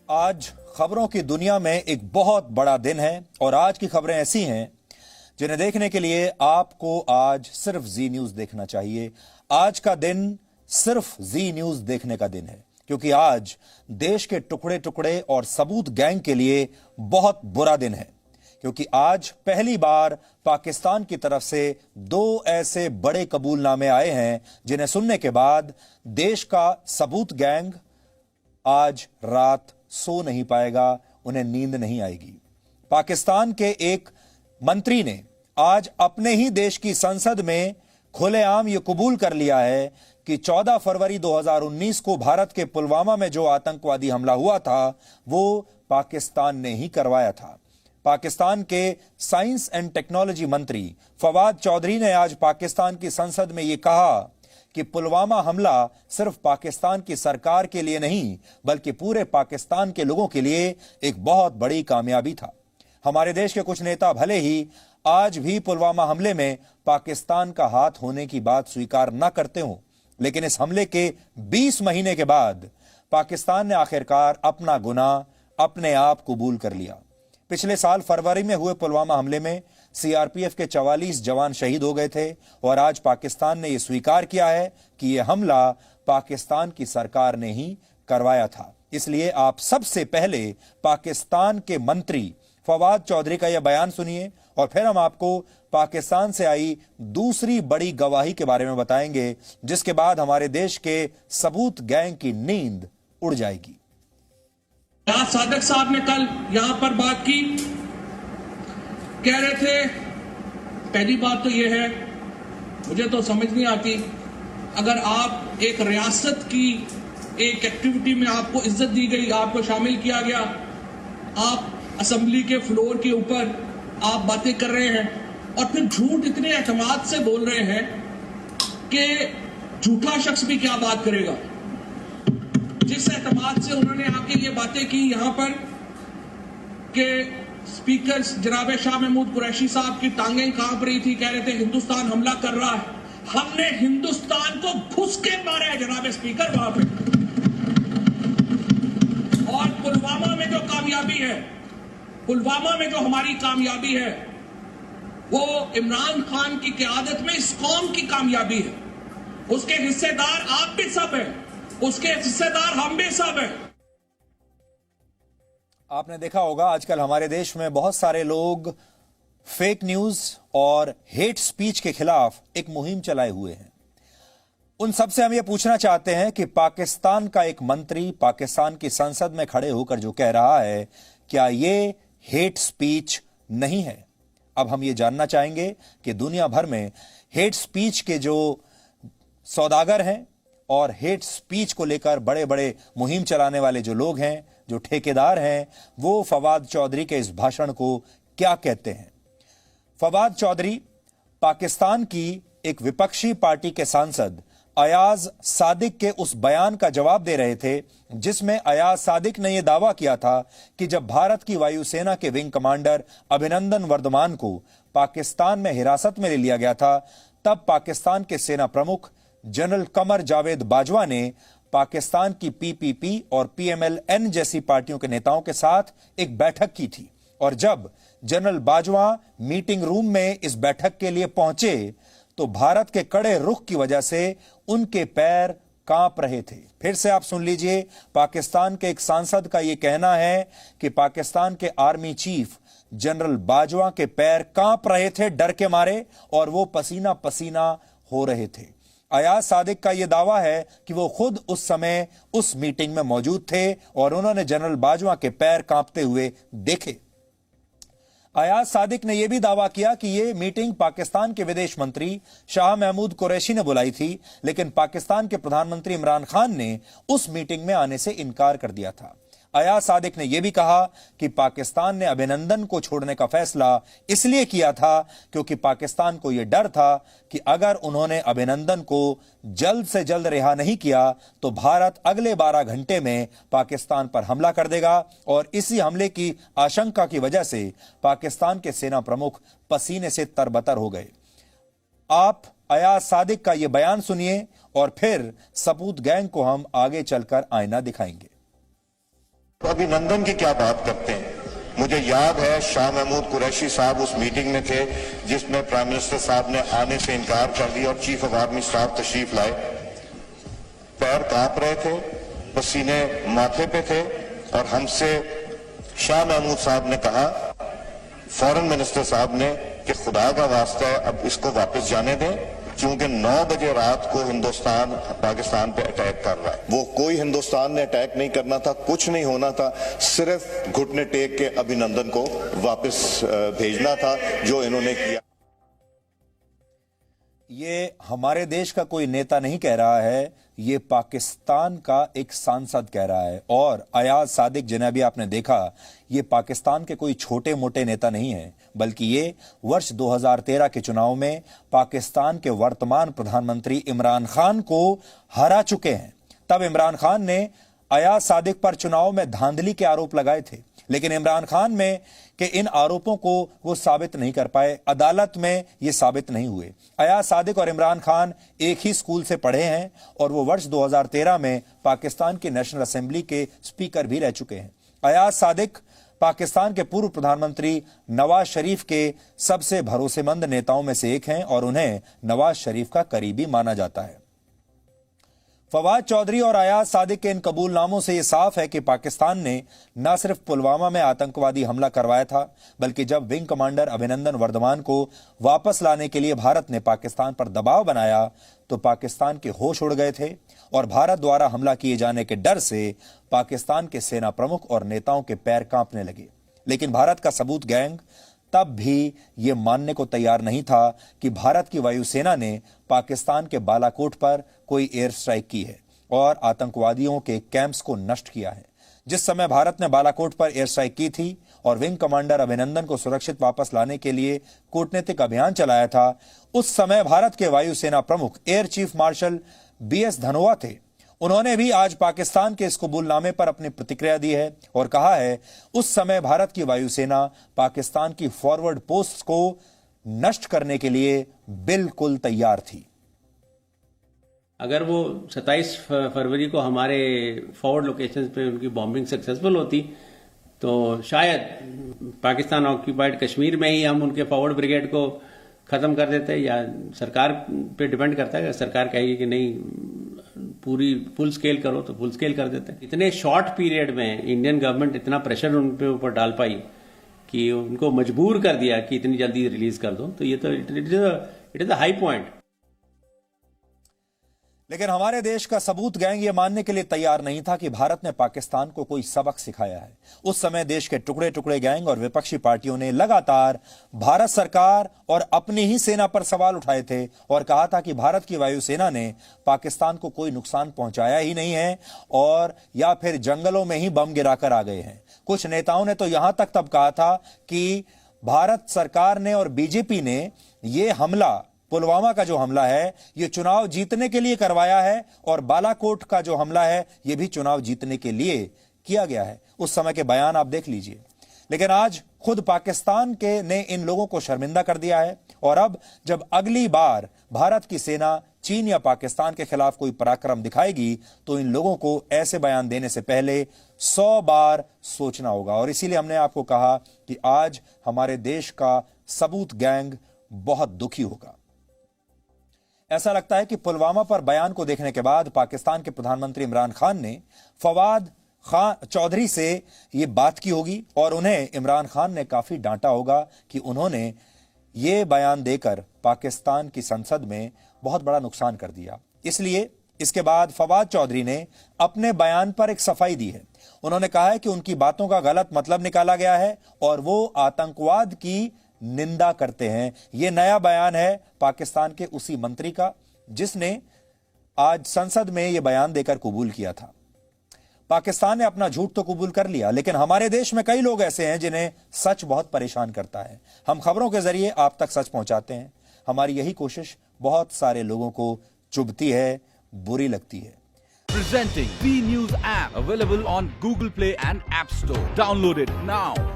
आज खबरों की दुनिया में एक बहुत बड़ा दिन है और आज की खबरें ऐसी हैं जिन्हें देखने के लिए आपको आज सिर्फ जी न्यूज देखना चाहिए। आज का दिन सिर्फ जी न्यूज देखने का दिन है क्योंकि आज देश के टुकड़े टुकड़े और सबूत गैंग के लिए बहुत बुरा दिन है, क्योंकि आज पहली बार पाकिस्तान की तरफ से दो ऐसे बड़े कबूलनामे आए हैं जिन्हें सुनने के बाद देश का सबूत गैंग आज रात सो नहीं पाएगा, उन्हें नींद नहीं आएगी। पाकिस्तान के एक मंत्री ने आज अपने ही देश की संसद में खुलेआम यह कबूल कर लिया है कि 14 फरवरी 2019 को भारत के पुलवामा में जो आतंकवादी हमला हुआ था वो पाकिस्तान ने ही करवाया था। पाकिस्तान के साइंस एंड टेक्नोलॉजी मंत्री फवाद चौधरी ने आज पाकिस्तान की संसद में यह कहा कि पुलवामा हमला सिर्फ पाकिस्तान की सरकार के लिए नहीं बल्कि पूरे पाकिस्तान के लोगों के लिए एक बहुत बड़ी कामयाबी था। हमारे देश के कुछ नेता भले ही आज भी पुलवामा हमले में पाकिस्तान का हाथ होने की बात स्वीकार न करते हों, लेकिन इस हमले के 20 महीने के बाद पाकिस्तान ने आखिरकार अपना गुनाह अपने आप कबूल कर लिया। पिछले साल फरवरी में हुए पुलवामा हमले में सीआरपीएफ के 44 जवान शहीद हो गए थे और आज पाकिस्तान ने यह स्वीकार किया है कि यह हमला पाकिस्तान की सरकार ने ही करवाया था। इसलिए आप सबसे पहले पाकिस्तान के मंत्री फवाद चौधरी का यह बयान सुनिए और फिर हम आपको पाकिस्तान से आई दूसरी बड़ी गवाही के बारे में बताएंगे, जिसके बाद हमारे देश के सबूत गैंग की नींद उड़ जाएगी। सादिक साहब ने कल यहां पर बात की, कह रहे थे, पहली बात तो यह है, मुझे तो समझ नहीं आती, अगर आप एक रियासत की एक एक्टिविटी में आपको इज्जत दी गई, आपको शामिल किया गया, आप असेंबली के फ्लोर के ऊपर आप बातें कर रहे हैं और फिर झूठ इतने एतमाद से बोल रहे हैं कि झूठा शख्स भी क्या बात करेगा। जिस एतमाद से उन्होंने आके ये बातें की यहां पर कि स्पीकर जनाब शाह महमूद कुरैशी साहब की टांगें कांप रही थी, कह रहे थे हिंदुस्तान हमला कर रहा है। हमने हिंदुस्तान को घुस के मारा है जनाब स्पीकर वहां पे। और पुलवामा में जो कामयाबी है, पुलवामा में जो हमारी कामयाबी है, वो इमरान खान की क़यादत में इस कौम की कामयाबी है। उसके हिस्सेदार आप भी सब हैं, उसके हिस्सेदार हम भी सब हैं। आपने देखा होगा आजकल हमारे देश में बहुत सारे लोग फेक न्यूज और हेट स्पीच के खिलाफ एक मुहिम चलाए हुए हैं। उन सबसे हम ये पूछना चाहते हैं कि पाकिस्तान का एक मंत्री पाकिस्तान की संसद में खड़े होकर जो कह रहा है, क्या ये हेट स्पीच नहीं है? अब हम ये जानना चाहेंगे कि दुनिया भर में हेट स्पीच के जो सौदागर हैं और हेट स्पीच को लेकर बड़े बड़े मुहिम चलाने वाले जो लोग हैं, जो ठेकेदार हैं, वो फवाद चौधरी के इस भाषण को क्या कहते हैं। फवाद चौधरी पाकिस्तान की एक विपक्षी पार्टी के सांसद अयाज सादिक के उस बयान का जवाब दे रहे थे जिसमें अयाज सादिक ने यह दावा किया था कि जब भारत की वायुसेना के विंग कमांडर अभिनंदन वर्धमान को पाकिस्तान में हिरासत में ले लिया गया था, तब पाकिस्तान के सेना प्रमुख जनरल कमर जावेद बाजवा ने पाकिस्तान की पीपीपी और पीएमएल-एन जैसी पार्टियों के नेताओं के साथ एक बैठक की थी और जब जनरल बाजवा मीटिंग रूम में इस बैठक के लिए पहुंचे तो भारत के कड़े रुख की वजह से उनके पैर कांप रहे थे। फिर से आप सुन लीजिए, पाकिस्तान के एक सांसद का यह कहना है कि पाकिस्तान के आर्मी चीफ जनरल बाजवा के पैर कांप रहे थे डर के मारे और वो पसीना पसीना हो रहे थे। अयाज सादिक का यह दावा है कि वो खुद उस समय उस मीटिंग में मौजूद थे और उन्होंने जनरल बाजवा के पैर कांपते हुए देखे। अयाज सादिक ने यह भी दावा किया कि यह मीटिंग पाकिस्तान के विदेश मंत्री शाह महमूद कुरैशी ने बुलाई थी, लेकिन पाकिस्तान के प्रधानमंत्री इमरान खान ने उस मीटिंग में आने से इनकार कर दिया था। अयाज सादिक ने यह भी कहा कि पाकिस्तान ने अभिनंदन को छोड़ने का फैसला इसलिए किया था क्योंकि पाकिस्तान को यह डर था कि अगर उन्होंने अभिनंदन को जल्द से जल्द रिहा नहीं किया तो भारत अगले 12 घंटे में पाकिस्तान पर हमला कर देगा और इसी हमले की आशंका की वजह से पाकिस्तान के सेना प्रमुख पसीने से तरबतर हो गए। आप अयाज सादिक का यह बयान सुनिए और फिर सबूत गैंग को हम आगे चलकर आईना दिखाएंगे। अभिनंदन की क्या बात करते हैं। मुझे याद है शाह महमूद कुरैशी साहब उस मीटिंग में थे जिसमें प्राइम मिनिस्टर साहब ने आने से इनकार कर दिया और चीफ ऑफ आर्मी स्टाफ तशरीफ लाए। पैर कांप रहे थे, पसीने माथे पे थे और हमसे शाह महमूद साहब ने कहा, फॉरेन मिनिस्टर साहब ने, कि खुदा का वास्ता है अब इसको वापस जाने दें, क्योंकि 9 बजे रात को हिंदुस्तान पाकिस्तान पे अटैक कर रहा है। वो कोई हिंदुस्तान ने अटैक नहीं करना था, कुछ नहीं होना था, सिर्फ घुटने टेक के अभिनंदन को वापस भेजना था, जो इन्होंने किया। ये हमारे देश का कोई नेता नहीं कह रहा है, ये पाकिस्तान का एक सांसद कह रहा है। और अयाज सादिक, जिन्हें अभी आपने देखा, ये पाकिस्तान के कोई छोटे मोटे नेता नहीं है, बल्कि ये वर्ष 2013 के चुनाव में पाकिस्तान के वर्तमान प्रधानमंत्री इमरान खान को हरा चुके हैं। तब इमरान खान ने अयाज सादिक पर चुनाव में धांधली के आरोप लगाए थे, लेकिन इमरान खान में के इन आरोपों को वो साबित नहीं कर पाए, अदालत में ये साबित नहीं हुए। अयाज सादिक और इमरान खान एक ही स्कूल से पढ़े हैं और वो वर्ष 2013 में पाकिस्तान की नेशनल असेंबली के स्पीकर भी रह चुके हैं। अयाज सादिक पाकिस्तान के पूर्व प्रधानमंत्री नवाज शरीफ के सबसे भरोसेमंद नेताओं में से एक हैं और उन्हें नवाज शरीफ का करीबी माना जाता है। फवाद चौधरी और अयाज सादिक के इन कबूलनामों से यह साफ है कि पाकिस्तान ने न सिर्फ पुलवामा में आतंकवादी हमला करवाया था, बल्कि जब विंग कमांडर अभिनंदन वर्धमान को वापस लाने के लिए भारत ने पाकिस्तान पर दबाव बनाया तो पाकिस्तान के होश उड़ गए थे और भारत द्वारा हमला किए जाने के डर से पाकिस्तान के सेना प्रमुख और नेताओं के पैर कांपने लगे। लेकिन भारत का सबूत गैंग तब भी ये मानने को तैयार नहीं था कि भारत की वायुसेना ने पाकिस्तान के बालाकोट पर कोई एयर स्ट्राइक की है और आतंकवादियों के कैंप्स को नष्ट किया है। जिस समय भारत ने बालाकोट पर एयर स्ट्राइक की थी और विंग कमांडर अभिनंदन को सुरक्षित वापस लाने के लिए कूटनीतिक अभियान चलाया था, उस समय भारत के वायुसेना प्रमुख air chief marshal BS Dhanoa थे। उन्होंने भी आज पाकिस्तान के इस कबूलनामे पर अपनी प्रतिक्रिया दी है और कहा है, उस समय भारत की वायुसेना पाकिस्तान की फॉरवर्ड पोस्ट को नष्ट करने के लिए बिल्कुल तैयार थी। अगर वो 27 फरवरी को हमारे फॉरवर्ड लोकेशंस पे उनकी बॉम्बिंग सक्सेसफुल होती तो शायद पाकिस्तान ऑक्यूपाइड कश्मीर में ही हम उनके फॉरवर्ड ब्रिगेड को खत्म कर देते, या सरकार पे डिपेंड करता है। सरकार कहेगी कि नहीं पूरी फुल स्केल करो तो फुल स्केल कर देते हैं। इतने शॉर्ट पीरियड में इंडियन गवर्नमेंट इतना प्रेशर उन पे ऊपर डाल पाई कि उनको मजबूर कर दिया कि इतनी जल्दी रिलीज कर दो, तो ये तो it is a high point. लेकिन हमारे देश का सबूत गैंग ये मानने के लिए तैयार नहीं था कि भारत ने पाकिस्तान को कोई सबक सिखाया है। उस समय देश के टुकड़े टुकड़े गैंग और विपक्षी पार्टियों ने लगातार भारत सरकार और अपनी ही सेना पर सवाल उठाए थे और कहा था कि भारत की वायुसेना ने पाकिस्तान को कोई नुकसान पहुंचाया ही नहीं है और या फिर जंगलों में ही बम गिराकर आ गए हैं। कुछ नेताओं ने तो यहां तक तब कहा था कि भारत सरकार ने और बीजेपी ने ये हमला, पुलवामा का जो हमला है, ये चुनाव जीतने के लिए करवाया है और बालाकोट का जो हमला है, ये भी चुनाव जीतने के लिए किया गया है। उस समय के बयान आप देख लीजिए। लेकिन आज खुद पाकिस्तान के ने इन लोगों को शर्मिंदा कर दिया है और अब जब अगली बार भारत की सेना चीन या पाकिस्तान के खिलाफ कोई पराक्रम दिखाएगी तो इन लोगों को ऐसे बयान देने से पहले 100 बार सोचना होगा। और इसीलिए हमने आपको कहा कि आज हमारे देश का सबूत गैंग बहुत दुखी होगा। ऐसा लगता है कि पुलवामा पर बयान को देखने के बाद पाकिस्तान के प्रधानमंत्री इमरान खान ने फवाद चौधरी से ये बात की होगी और उन्हें इमरान खान ने काफी डांटा होगा कि उन्होंने ये बयान देकर पाकिस्तान की संसद में बहुत बड़ा नुकसान कर दिया। इसलिए इसके बाद फवाद चौधरी ने अपने बयान पर एक सफाई दी है। उन्होंने कहा है कि उनकी बातों का गलत मतलब निकाला गया है और वो आतंकवाद की निंदा करते हैं। यह नया बयान है पाकिस्तान के उसी मंत्री का जिसने आज संसद में यह बयान देकर कबूल किया था। पाकिस्तान ने अपना झूठ तो कबूल कर लिया, लेकिन हमारे देश में कई लोग ऐसे हैं जिन्हें सच बहुत परेशान करता है। हम खबरों के जरिए आप तक सच पहुंचाते हैं। हमारी यही कोशिश बहुत सारे लोगों को चुभती है, बुरी लगती है। Presenting B News app available on Google Play and App Store. Download it now.